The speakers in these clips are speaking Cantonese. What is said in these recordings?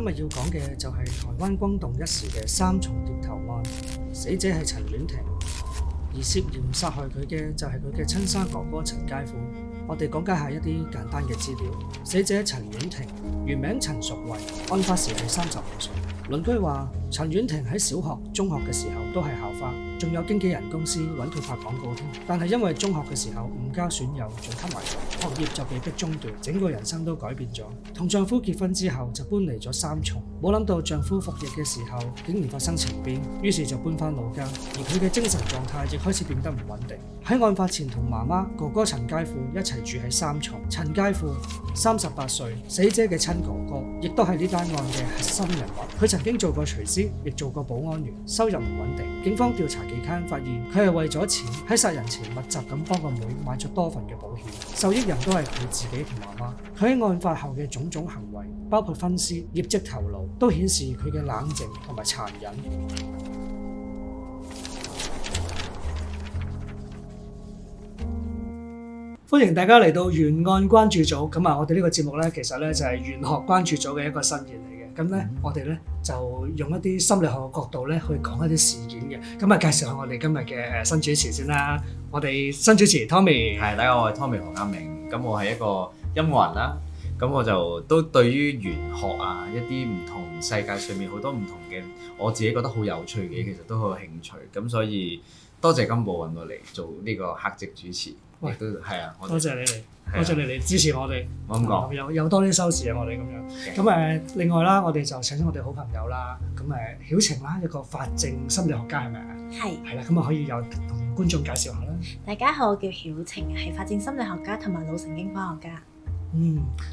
日要講嘅就係台灣轟動一時嘅三重獵頭案，死者係陳婉婷，而涉嫌殺害佢嘅就係佢嘅親生哥哥陳佳富。我哋講解下一啲簡單嘅資料。死者陳婉婷原名陳淑慧，案發時係35歲。鄰居話陳婉婷喺小學、中學嘅時候都係校花，仲有經紀人公司揾佢拍廣告添。但係因為中學嘅時候誤交損友，仲吸埋咗，學業就被迫中斷，整個人生都改變咗。同丈夫結婚之後就搬離咗三重，冇諗到丈夫服役嘅時候竟然發生情變，於是就搬返老家，而佢嘅精神狀態亦開始變得唔穩定。喺案發前同媽媽、哥哥陳佳富一齊住喺三重。陳佳富38歲，死者嘅親哥哥，亦都係呢單案嘅核心人物。佢曾經做過廚師，亦做過保安員，收入唔穩定。警方調查期間發現，佢係為咗錢喺殺人前密集咁幫個妹買咗多份嘅保險，受益人都係佢自己同媽媽。佢喺案發後嘅種種行為，包括分屍、業績頭腦，都顯示佢嘅冷靜同埋殘忍。歡迎大家嚟到懸案關注組。咁啊，我哋呢個節目咧，其實咧就係玄學關注組嘅一個新言嚟嘅。咁咧，我哋咧就用一啲心理學嘅角度咧去講一啲事件嘅。咁啊，介紹下我哋今日嘅新主持先啦。我哋新主持 Tommy。係，大家好，我係 Tommy 何家明。咁我係一個音樂人啦。咁我就都對於玄學啊，一啲唔同世界上面好多唔同嘅，我自己覺得好有趣嘅嘢，其實都好有興趣。咁所以多謝金寶揾我嚟做呢個客席主持。喂，都係啊！多謝你哋，多謝你哋支持我哋。我咁講，有多啲收視啊！我哋咁樣。咁另外啦，我哋就請咗我哋好朋友啦。咁曉晴啦，一個法證心理學家係咪啊？係啦，咁可以有同觀眾介紹下啦。大家好，我叫曉晴，係法證心理學家同埋腦神經科學家。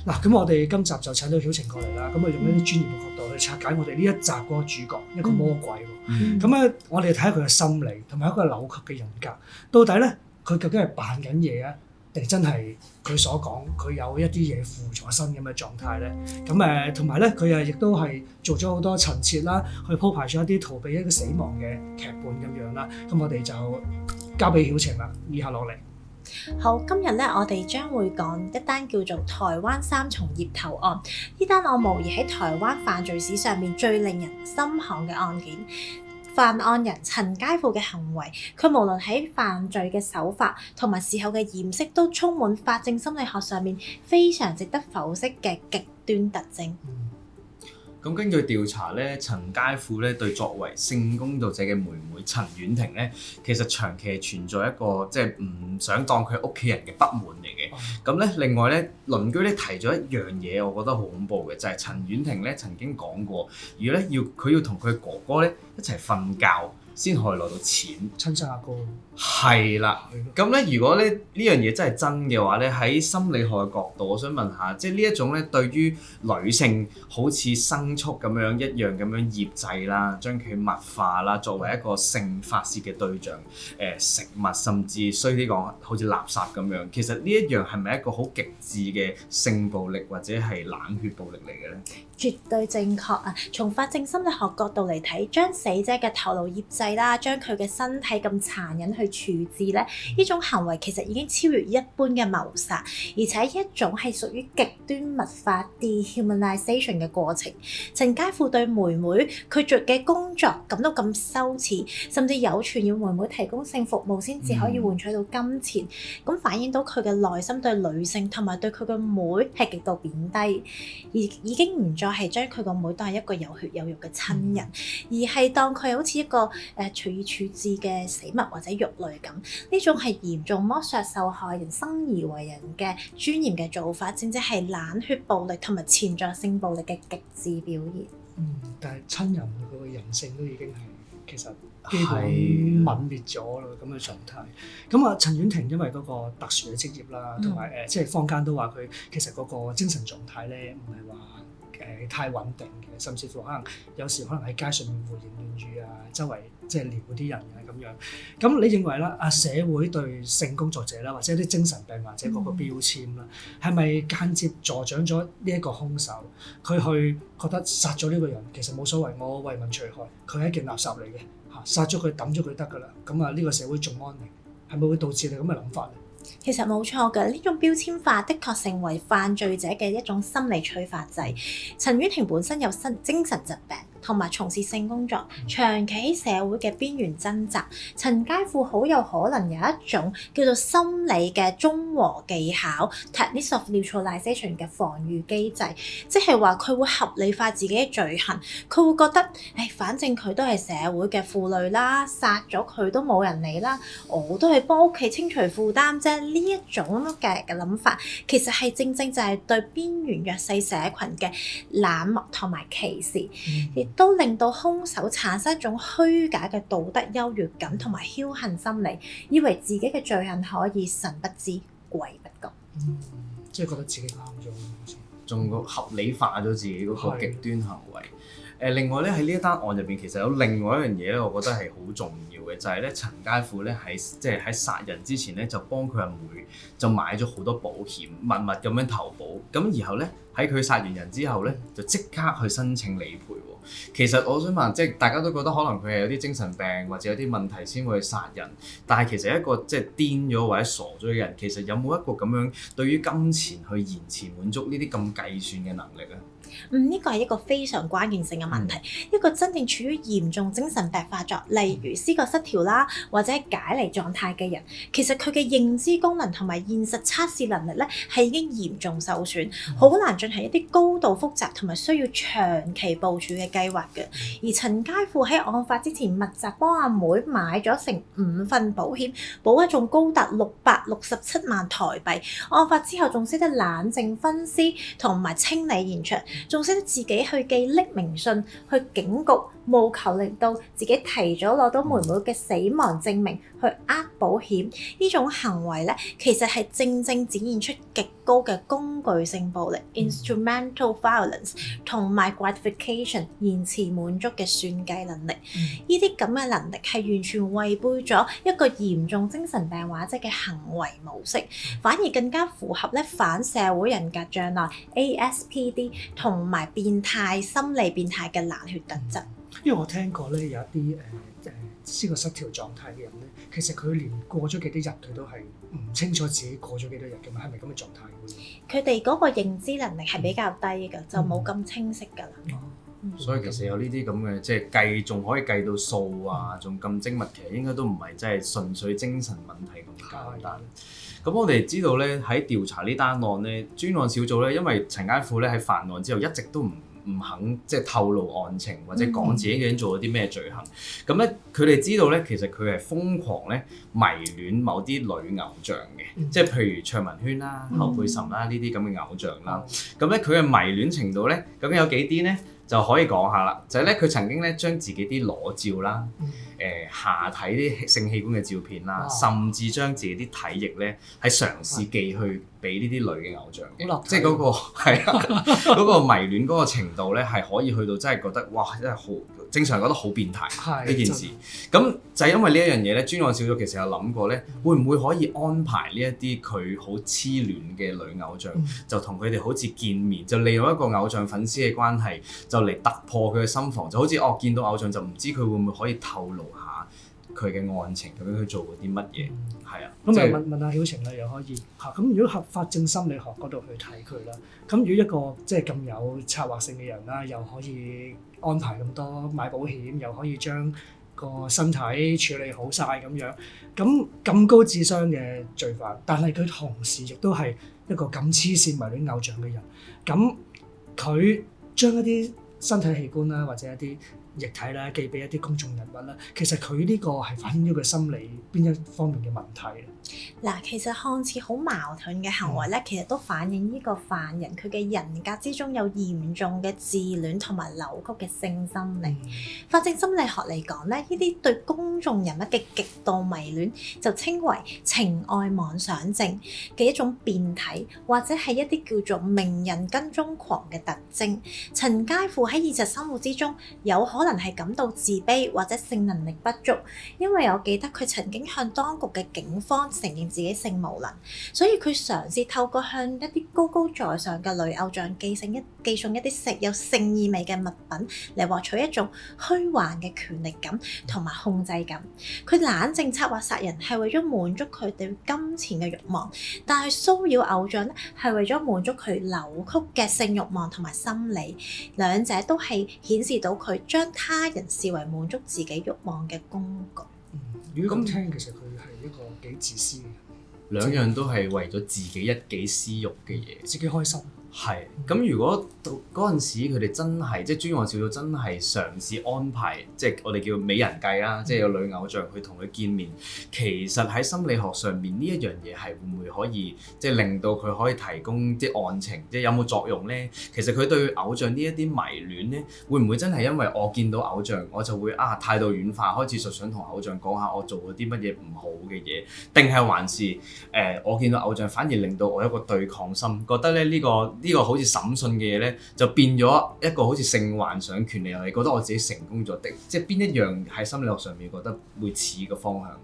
嗱，咁我哋今集就請到曉晴過嚟啦。咁用一啲專業嘅角度去拆解我哋呢一集嗰個主角，一個魔鬼喎。咁我哋睇下佢嘅心理同埋一個扭曲嘅人格，到底咧？佢究竟係扮緊嘢啊，定真係佢所講佢有一啲嘢附咗身咁嘅狀態咧？咁同埋咧，佢亦都係做咗好多陳設啦，去鋪排咗一啲逃避一個死亡嘅劇本咁樣啦。咁我哋就交俾曉晴啦，以下落嚟。好，今日咧，我哋將會講一單叫做台灣三重獵頭案。呢單案無疑喺台灣犯罪史上面最令人心寒嘅案件。犯案人陳佳富嘅行為，佢無論喺犯罪嘅手法同埋事後嘅掩飾，都充滿法證心理學上面非常值得剖析嘅極端特徵。咁根據調查咧，陳佳富咧對作為性工作者嘅妹妹陳婉婷咧，其實長期係存在一個即係唔想當佢屋企人嘅不滿嚟嘅。咁咧，另外咧，鄰居咧提咗一樣嘢，我覺得好恐怖嘅，就係陳婉婷咧曾經講過，如果咧佢要同佢哥哥咧一齊瞓覺先可以攞到錢。親生阿哥。係啦，咁咧如果咧呢樣嘢真係真嘅話咧，喺心理學嘅角度，我想問下，即係呢一種咧對於女性好似牲畜咁樣一樣咁樣醃製啦，將佢物化啦，作為一個性發泄嘅對象，食物甚至衰啲講好似垃圾咁樣，其實呢一樣係咪一個好極致嘅性暴力或者係冷血暴力嚟嘅咧？絕對正確啊！從法證心理學角度嚟睇，將死者嘅頭顱醃製啦，將佢嘅身體咁殘忍去處置咧，呢種行為其實已經超越一般嘅謀殺，而且一種係屬於極端物化 dehumanization 嘅過程。陳佳富對妹妹佢做嘅工作感到咁羞恥，甚至有傳要妹妹提供性服務先至可以換取到金錢，咁反映到佢嘅內心對女性同埋對佢嘅妹係極度貶低，而已經唔再係將佢個妹當係一個有血有肉嘅親人，而係當佢好似一個隨意處置嘅死物或者肉類咁。呢種係嚴重剝削受害人生而為人嘅尊嚴嘅做法，正正係冷血暴力同埋潛在性暴力嘅極致表現。但係親人佢個人性都已經係其實基本泯滅咗啦咁嘅狀態。咁啊，陳婉婷因為嗰個特殊嘅職業啦，同埋即係坊間都話佢其實嗰個精神狀態咧唔係話太穩定嘅，甚至乎可能有時可能喺街上面胡言亂語啊，周圍即係撩嗰啲人啊咁樣。咁你認為啦，社會對性工作者啦，或者啲精神病患者嗰個標籤啦，係咪間接助長咗呢一個兇手？佢去覺得殺咗呢個人其實冇所謂，我為民除害，佢係一件垃圾嚟嘅嚇，殺咗佢抌咗佢得㗎啦。咁啊，呢個社會仲安寧，係咪會導致你咁嘅諗法咧？其實冇錯嘅，呢種標籤化的確成為犯罪者嘅一種心理催化劑。陳婉婷本身有精神疾病，同埋從事性工作，長期喺社會嘅邊緣掙扎。陳佳富好有可能有一種叫做心理嘅中和技巧 （techniques of neutralization） 嘅防禦機制，即係話佢會合理化自己嘅罪行，佢會覺得，反正佢都係社會嘅負累啦，殺咗佢都冇人理啦，我都係幫屋企清除負擔啫。呢一種咁嘅諗法，其實係正正就係對邊緣弱勢社群嘅冷漠同埋歧視，亦都令到兇手產生一種虛假嘅道德優越感同埋僥倖心理，以為自己嘅罪行可以神不知鬼不覺。即係覺得自己啱咗，好似仲合理化咗自己嗰個極端行為。另外咧喺呢一單案入邊，其實有另外一樣嘢咧，我覺得係好重要嘅，就係咧陳佳富咧喺殺人之前咧，就幫佢阿妹就買咗好多保險，密密咁樣投保。咁然後咧喺佢殺完人之後咧，就即刻去申請理賠喎。其實我想問，即係大家都覺得可能佢係有啲精神病或者有啲問題先會去殺人，但係其實一個即係癲咗或者傻咗嘅人，其實有冇一個咁樣對於金錢去延遲滿足呢啲咁計算嘅能力咧？呢個係一個非常關鍵性嘅問題。一個真正處於嚴重精神病發作，例如思覺失調啦，或者解離狀態嘅人，其實佢嘅認知功能同埋現實測試能力咧係已經嚴重受損，好難進行一啲高度複雜同埋需要長期部署嘅計劃嘅。而陳佳富喺案發之前密集幫阿妹買咗成5份保險，保額仲高達667萬台幣。案發之後仲識得冷靜分析同埋清理現場，仲識得自己去寄匿名信去警局，務求令到自己提早攞到妹妹嘅死亡證明去呃保險。呢種行為咧，其實係正正展現出極高嘅工具性暴力 （instrumental violence） 同埋 gratification 延遲滿足嘅算計能力。呢啲咁嘅能力係完全違背咗一個嚴重精神病患者嘅行為模式，反而更加符合咧反社會人格障礙 ASPD 同埋心理變態嘅冷血特質。因為我聽過咧，有一啲思覺失調狀態嘅人咧，其實佢連過咗幾多日佢都係唔清楚自己過咗幾多日嘅嘛，係咪咁嘅狀態？佢哋嗰個認知能力係比較低嘅，就冇咁清晰㗎啦。所以其實有呢啲咁嘅即係計，仲可以計到數啊，仲咁精密，其實應該都唔係真係純粹精神問題咁簡單。咁我哋知道咧，喺調查呢單案咧，專案小組咧，因為陳佳富咧喺犯案之後一直都唔肯即係透露案情或者講自己究竟做咗啲咩罪行。咁咧佢哋知道咧，其實佢係瘋狂咧迷戀某啲女偶像嘅，即係譬如卓文萱啦、侯佩岑啦呢啲咁嘅偶像啦。咁咧佢嘅迷戀程度咧，究竟有幾癲咧？就可以講下啦，就係咧佢曾經咧將自己啲裸照啦、下體啲性器官嘅照片啦，甚至將自己啲體液咧係嘗試寄去俾呢啲女嘅偶像嘅，即係嗰個係啊嗰個迷戀嗰個程度咧係可以去到真係覺得哇真係好正常覺得好變態呢件事。咁就係因為呢一樣嘢咧，專案小組其實有諗過咧，會唔會可以安排呢一啲佢好痴戀嘅女偶像，就同佢哋好似見面，就利用一個偶像粉絲嘅關係，就嚟突破佢嘅心防，就好似見到偶像就唔知佢會唔會可以透露下佢嘅案情，究竟佢做過啲乜嘢？係啊，咁就問下曉晴啦，又可以嚇咁。如果合法證心理學嗰度去睇佢啦，咁如果一個即係咁有策劃性嘅人啦，又可以安排咁多買保險，又可以將個身體處理好晒咁樣，咁高智商嘅罪犯，但係佢同時亦都係一個咁黐線迷戀偶像嘅人，咁佢將一啲身體器官啦，或者一啲液體啦，寄俾一啲公眾人物啦，其實佢呢個係反映咗佢心理邊一方面嘅問題咧？嗱，其實看似好矛盾嘅行為咧，其實都反映呢個犯人佢嘅人格之中有嚴重嘅自戀同埋扭曲嘅性心理。法證心理學嚟講咧，呢啲對公眾人物嘅極度迷戀就稱為情愛妄想症嘅一種變體，或者係一啲叫做名人跟蹤狂嘅特徵。陳佳富喺現實生活之中有可可能係感到自卑或者性能力不足，因為我記得佢曾經向當局嘅警方承認自己性無能，所以佢嘗試透過向一啲高高在上嘅女偶像寄送一啲有性意味嘅物品嚟獲取一種虛幻嘅權力感同埋控制感。佢冷靜策劃殺人係為咗滿足佢對金錢嘅慾望，但係騷擾偶像咧係為咗滿足佢扭曲嘅性慾望同埋心理，兩者都係顯示到佢將他人視為滿足自己慾望嘅工具。如果咁聽，其實佢係一個幾自私嘅人，兩樣都係為咗自己一己私慾嘅嘢，自己開心。係，咁如果到嗰陣時佢哋真係即係專案小組真係嘗試安排，即係我哋叫美人計啦，即係有女偶像去同佢見面，其實喺心理學上面呢一樣嘢係會唔會可以即係令到佢可以提供啲案情，即係有冇作用咧？其實佢對偶像呢一啲迷戀咧，會唔會真係因為我見到偶像我就會態度軟化，開始就想同偶像講下我做咗啲乜嘢唔好嘅嘢，定係還是我見到偶像反而令到我有一個對抗心，覺得咧呢個好似審訊嘅嘢咧，就變咗一個好似性幻想權利遊戲，覺得我自己成功咗的，即係邊一樣喺心理學上面覺得會似個方向？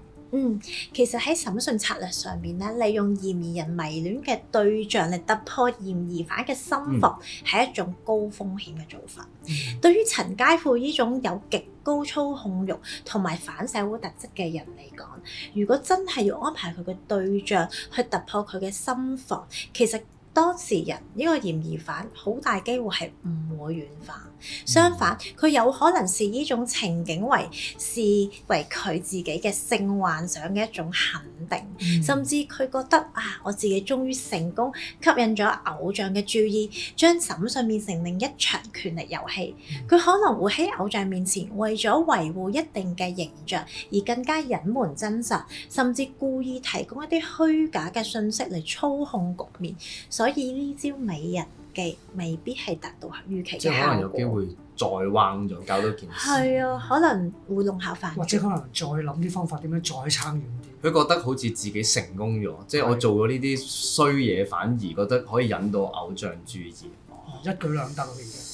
其實喺審訊策略上面咧，利用嫌疑人迷戀嘅對象嚟突破嫌疑犯嘅心防，係一種高風險嘅做法。對於陳佳富呢種有極高操控慾同埋反社會特質嘅人嚟講，如果真係要安排佢嘅對象去突破佢嘅心防，其實當事人呢個嫌疑犯好大機會係唔會軟化，相反佢有可能視呢種情景視為佢自己嘅性幻想嘅一種肯定，甚至佢覺得我自己終於成功吸引咗偶像嘅注意，將審訊變成另一場權力遊戲。佢可能會喺偶像面前為咗維護一定嘅形象而更加隱瞞真實，甚至故意提供一啲虛假嘅信息嚟操控局面。所以呢招美人計未必係達到預期嘅效果。即係可能有機會再彎咗，搞到件事。係啊，可能會弄巧反拙，或者可能再諗啲方法點樣再撐遠啲。佢覺得好似自己成功咗，即係我做咗呢啲衰嘢，反而覺得可以引到偶像注意。一舉兩得嚟嘅。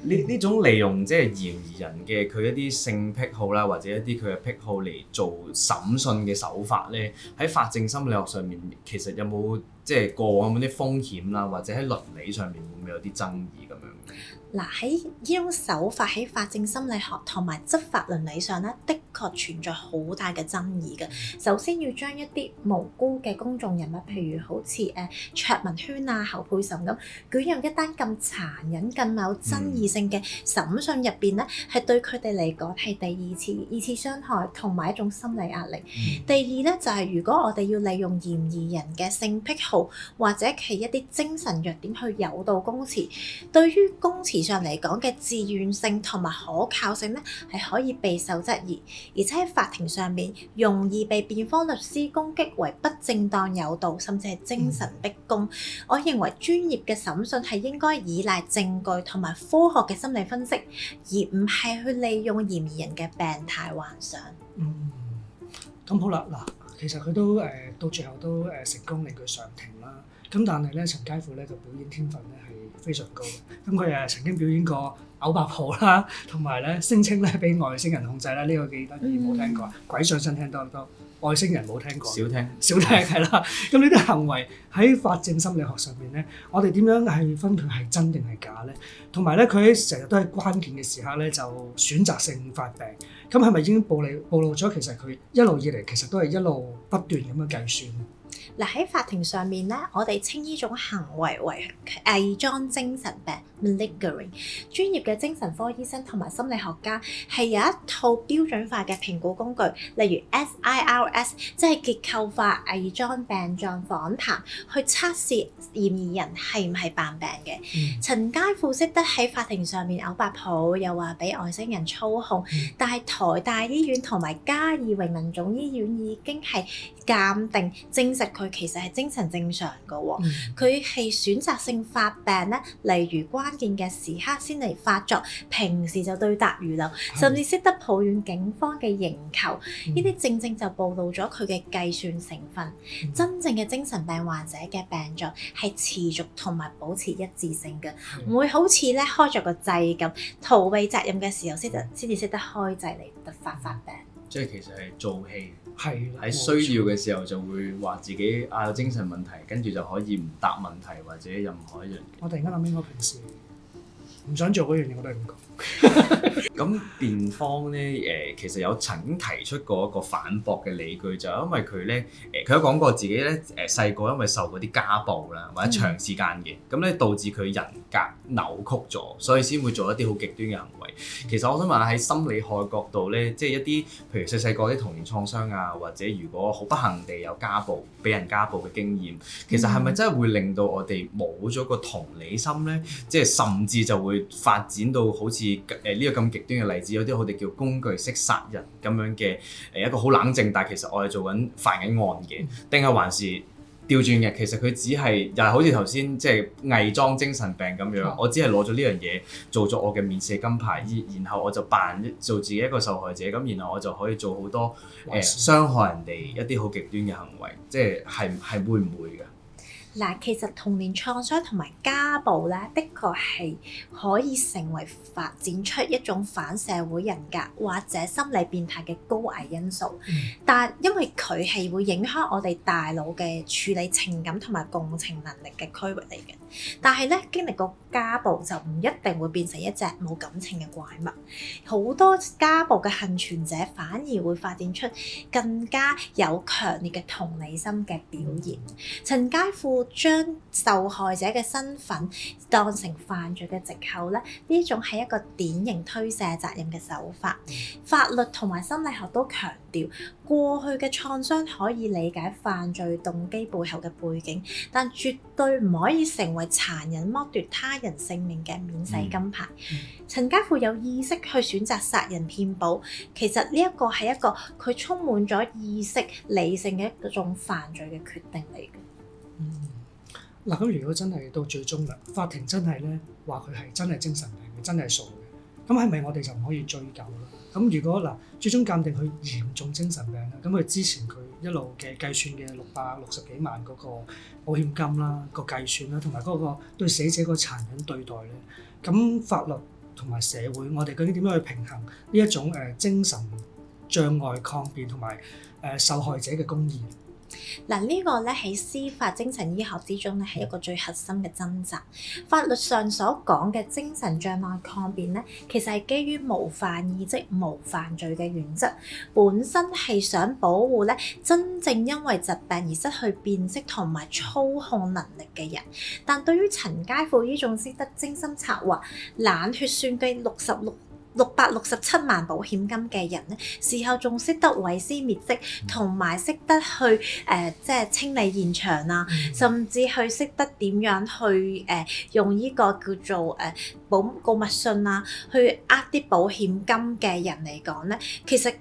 呢種利用即係嫌疑人嘅佢一啲性癖好啦，或者一啲佢嘅癖好嚟做審訊嘅手法咧，喺法證心理學上面其實有冇即係過往有冇啲風險啦，或者喺倫理上面會唔會有啲爭議咁樣？嗱，喺呢種手法喺法證心理學同埋執法倫理上咧，的確存在好大嘅爭議嘅。首先要將一啲無辜嘅公眾人物，譬如好似卓文萱啊、侯佩岑咁，捲入一單咁殘忍、咁有爭議性嘅審訊入邊咧，係對佢哋嚟講係二次傷害同埋一種心理壓力。第二咧就係如果我哋要利用嫌疑人嘅性癖好或者其一啲精神弱點去誘導供詞，對於供詞上嚟講嘅自願性同埋可靠性咧，係可以備受質疑，而且喺法庭上面容易被辯方律師攻擊為不正當誘導，甚至係精神逼供。我認為專業嘅審訊係應該依賴證據同埋科學嘅心理分析，而唔係去利用嫌疑人嘅病態幻想。咁好啦，嗱，其實佢都到最後都成功令佢上庭啦。咁但係咧，陳佳富咧就表演天分咧係非常高嘅。咁佢曾經表演過嘔白泡啦，同埋咧聲稱咧俾外星人控制啦。呢個幾得意，冇聽過。鬼上身聽多唔多？外星人冇聽過。少聽係啦。咁呢啲行為喺法證心理學上面咧，我哋點樣係分佢係真定係假咧？同埋咧，佢喺成日都喺關鍵嘅時刻咧就選擇性發病。咁係咪已經暴露咗？其實佢一路以嚟其實都係一路不斷咁樣計算。嗱，喺法庭上面咧，我哋稱呢種行為為偽裝精神病 （malingering）。專業嘅精神科醫生同埋心理學家係有一套標準化嘅評估工具，例如 SIRS， 即係結構化偽裝病狀訪談，去測試嫌疑人係唔係扮病嘅。陳佳富識得喺法庭上面嘔白泡，又話俾外星人操控，但係台大醫院同埋嘉義榮民總醫院已經係鑑定證實證佢其實係精神正常嘅喎。嗯佢係選擇性發病咧，例如關鍵嘅時刻先嚟發作，平時就對答如流，甚至識得抱怨警方嘅刑求，呢啲正正就暴露咗佢嘅計算成分。真正嘅精神病患者嘅病狀係持續同埋保持一致性嘅，唔會好似咧開咗個掣咁，逃避責任嘅時候先至識得開掣嚟發病。即係其實係做戲，係喺需要嘅時候就會話自己有精神問題，跟住就可以唔答問題或者任何一樣嘢。我突然間諗起我平時唔想做嗰樣嘢，我都係咁講。咁辯方咧其實有曾經提出過一個反駁嘅理據，就係因為佢咧佢有講過自己咧細個因為受嗰啲家暴啦，或者長時間嘅，咁咧導致佢人格扭曲咗，所以先會做一啲好極端嘅行為。其實我想問下喺心理學角度咧，即係一啲譬如細個啲童年創傷啊，或者如果好不幸地有家暴、俾人家暴嘅經驗，其實係咪真係會令到我哋冇咗個同理心咧？即係甚至就會發展到好似呢個咁極端嘅例子，有啲我哋叫工具式殺人咁樣嘅一個好冷靜，但係其實我係做緊犯緊案嘅，定係還是調轉嘅？其實佢只係又係好似頭先即係偽裝精神病咁樣，我只係攞咗呢樣嘢做咗我嘅免死金牌，然後我就扮做自己一個受害者，咁然後我就可以做好多傷害人哋一啲好極端嘅行為，即係會唔會㗎？嗱，其實童年創傷同埋家暴咧，的確係可以成為發展出一種反社會人格或者心理變態嘅高危因素。但因為佢係會影響我哋大腦嘅處理情感同埋共情能力嘅區域嚟嘅。但係咧，經歷過家暴就唔一定會變成一隻冇感情嘅怪物。好多家暴嘅幸存者反而會發展出更加有強烈嘅同理心嘅表現。陳佳富將受害者嘅身份當成犯罪嘅藉口咧，呢種係一個典型推卸責任嘅手法。法律同埋心理學都強調，過去嘅創傷可以理解犯罪動機背後嘅背景，但絕對唔可以成為殘忍剝奪他人性命嘅免死金牌。陳佳富有意識去選擇殺人騙保，其實呢一個係一個佢充滿咗意識理性嘅一種犯罪嘅決定嚟嘅。嗱，咁如果真係到最終啦，法庭真係咧話佢係真係精神病嘅，真係傻嘅，咁係咪我哋就唔可以追究啦？咁如果最終鑑定佢嚴重精神病啦，咁佢之前佢一路嘅計算嘅660幾萬嗰個保險金啦，個計算啦，同埋嗰個對死者個殘忍對待咧，咁法律同埋社會，我哋究竟點樣去平衡呢一種精神障礙抗辯同埋受害者嘅公義？嗱，呢個咧喺司法精神醫學之中咧係一個最核心嘅掙扎。法律上所講嘅精神障礙抗辯咧，其實係基於無犯意即無犯罪嘅原則，本身係想保護咧真正因為疾病而失去辨識同埋操控能力嘅人。但對於陳佳富呢種識得精心策劃、冷血算計667萬保險金嘅人咧，事後仲識得毀屍滅跡，同埋識得去即係清理現場啊，甚至去識得點樣去用呢個叫做告密信啊，去啲保險金嘅人嚟講咧，其實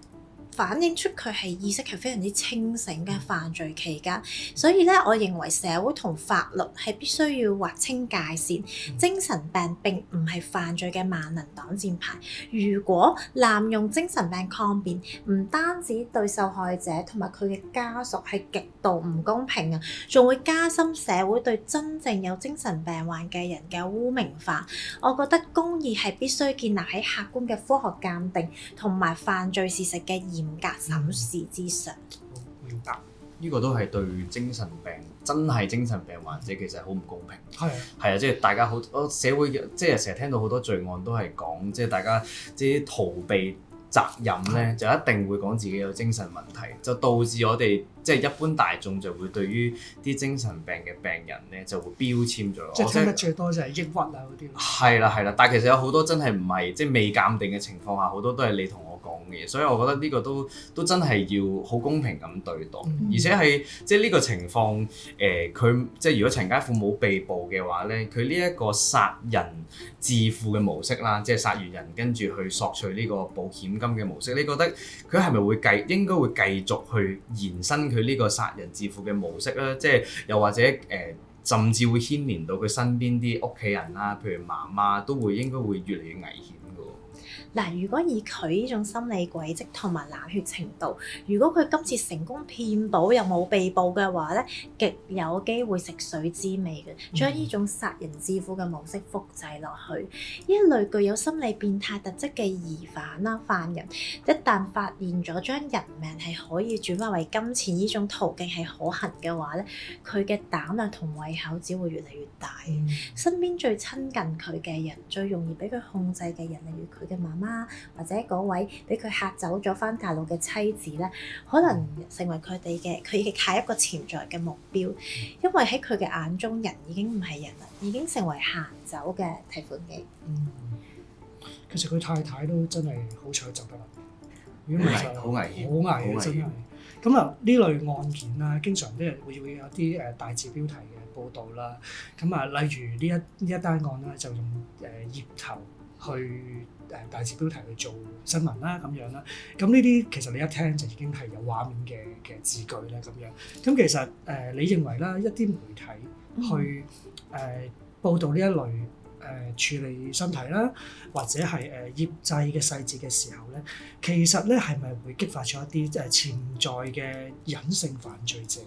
反映出佢係意識係非常之清醒嘅犯罪期間，所以咧，我認為社會同法律係必須要劃清界線。精神病並唔係犯罪嘅萬能擋箭牌。如果濫用精神病抗辯，唔單止對受害者同埋佢嘅家屬係極度唔公平啊，仲會加深社會對真正有精神病患嘅人嘅污名化。我覺得公義係必須建立喺客觀嘅科學鑑定同埋犯罪事實嘅嚴格審視之上。明白。呢個都係對精神病真係精神病患者其實好唔公平。係啊，即係大家好社會即係成日聽到好多罪案都係講，即係大家即係逃避責任咧，就一定會講自己有精神問題，就導致我哋即係一般大眾就會對於啲精神病嘅病人咧就會標籤咗。即係聽得最多就係抑鬱啊嗰啲。係啦，但係其實有好多真係唔係即係未鑑定嘅情況下，好多都係你同我講嘅嘢，所以我覺得呢個都真係要好公平咁對待，而且係即係呢個情況佢即係如果陳家富冇被捕嘅話咧，佢呢一個殺人致富嘅模式啦，即係殺完人跟住去索取呢個保險金嘅模式，你覺得佢係咪會應該會繼續去延伸佢呢個殺人致富嘅模式咧？即係又或者甚至會牽連到佢身邊啲屋企人啦，譬如媽媽都應該會越嚟越危險㗎喎。嗱，如果以佢呢種心理軌跡同埋冷血程度，如果佢今次成功騙保又冇被捕嘅話咧，極有機會食水知味嘅，將呢種殺人致富嘅模式複製落去。呢一類具有心理變態特質嘅疑犯啦、犯人，一旦發現咗將人命係可以轉化為金錢呢種途徑係可行嘅話咧，佢嘅膽量同胃口只會越嚟越大。身邊最親近佢嘅人，最容易俾佢控制嘅人，例如佢嘅媽媽或者嗰位俾佢嚇走咗返大陸嘅妻子咧，可能成為佢嘅下一個潛在嘅目標，因為喺佢嘅眼中，人已經唔係人啦，已經成為行走嘅提款機。其實佢太太都真係好彩走得啦，如果唔係就好危險，好危真係。咁啊呢類案件啦，經常都會有啲大字標題嘅報導啦。咁啊，例如呢一單案啦，就用葉頭去大字標題去做新聞啦，咁樣啦。咁呢啲其實你一聽就已經係有畫面嘅字句啦，咁樣。咁其實你認為啦，一啲媒體去報導呢一類處理身體啦，或者係醃製嘅細節嘅時候咧，其實咧係咪會激發出一啲潛在嘅隱性犯罪者？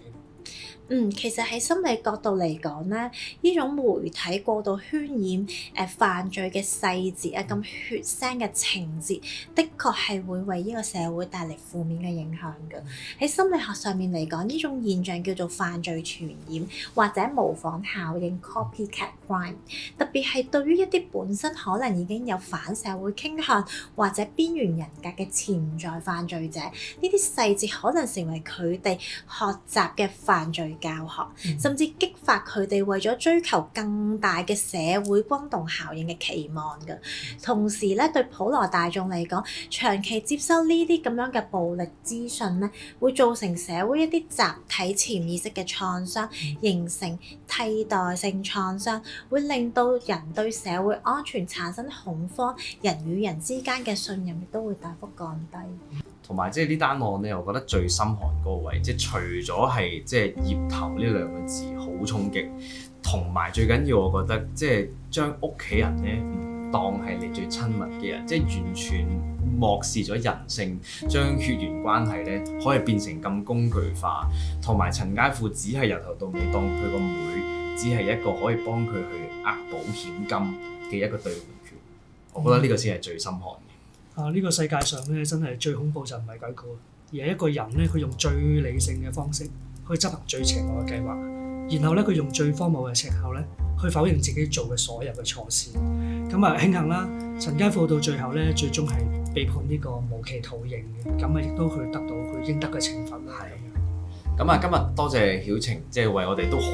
其實喺心理角度嚟講咧，呢種媒體過度渲染犯罪嘅細節啊，咁血腥嘅情節，的確係會為呢個社會帶嚟負面嘅影響嘅。喺心理學上面嚟講，呢種現象叫做犯罪傳染或者模仿效應 （copycat crime）。特別係對於一啲本身可能已經有反社會傾向或者邊緣人格嘅潛在犯罪者，呢啲細節可能成為佢哋學習嘅犯罪教學，甚至激發佢哋為咗追求更大嘅社會轟動效應嘅期望嘅。同時咧，對普羅大眾嚟講，長期接收呢啲咁樣嘅暴力資訊咧，會造成社會一啲集體潛意識嘅創傷，形成替代性創傷，會令到人對社會安全產生恐慌，人與人之間嘅信任亦都會大幅降低。同埋即係呢單案咧，我覺得最心寒嗰個位，即係除咗係即係葉頭呢兩個字好衝擊，同埋最緊要我覺得即係將屋企人咧唔當係你最親密嘅人，即係完全漠視咗人性，將血緣關係咧可以變成咁工具化，同埋陳佳富只係由頭到尾當佢個妹，只係一個可以幫佢去呃保險金嘅一個兌換權，我覺得呢個先係最心寒嘅。呢個世界上咧，真係最恐怖就唔係鬼故，而係一個人咧，佢用最理性嘅方式去執行最邪惡嘅計劃，然後咧佢用最荒謬嘅藉口咧去否認自己做嘅所有嘅錯事。咁啊，慶幸啦，陳佳富到最後咧，最終係被判呢個無期徒刑嘅，咁啊亦都去得到佢應得嘅懲罰啦。咁啊，今日多謝曉晴，即係為我哋都好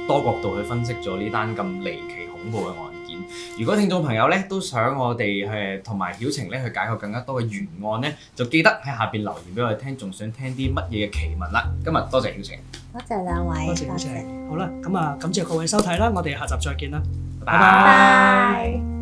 多角度去分析咗呢單咁離奇恐怖嘅案件。如果聽眾朋友咧都想我哋同埋曉晴咧去解構更加多嘅懸案咧，就記得喺下邊留言俾我哋聽，仲想聽啲乜嘢嘅奇聞啦。今日多謝曉晴，多謝兩位，多謝曉晴。好啦，咁啊，感謝各位收睇啦，我哋下集再見啦，拜拜。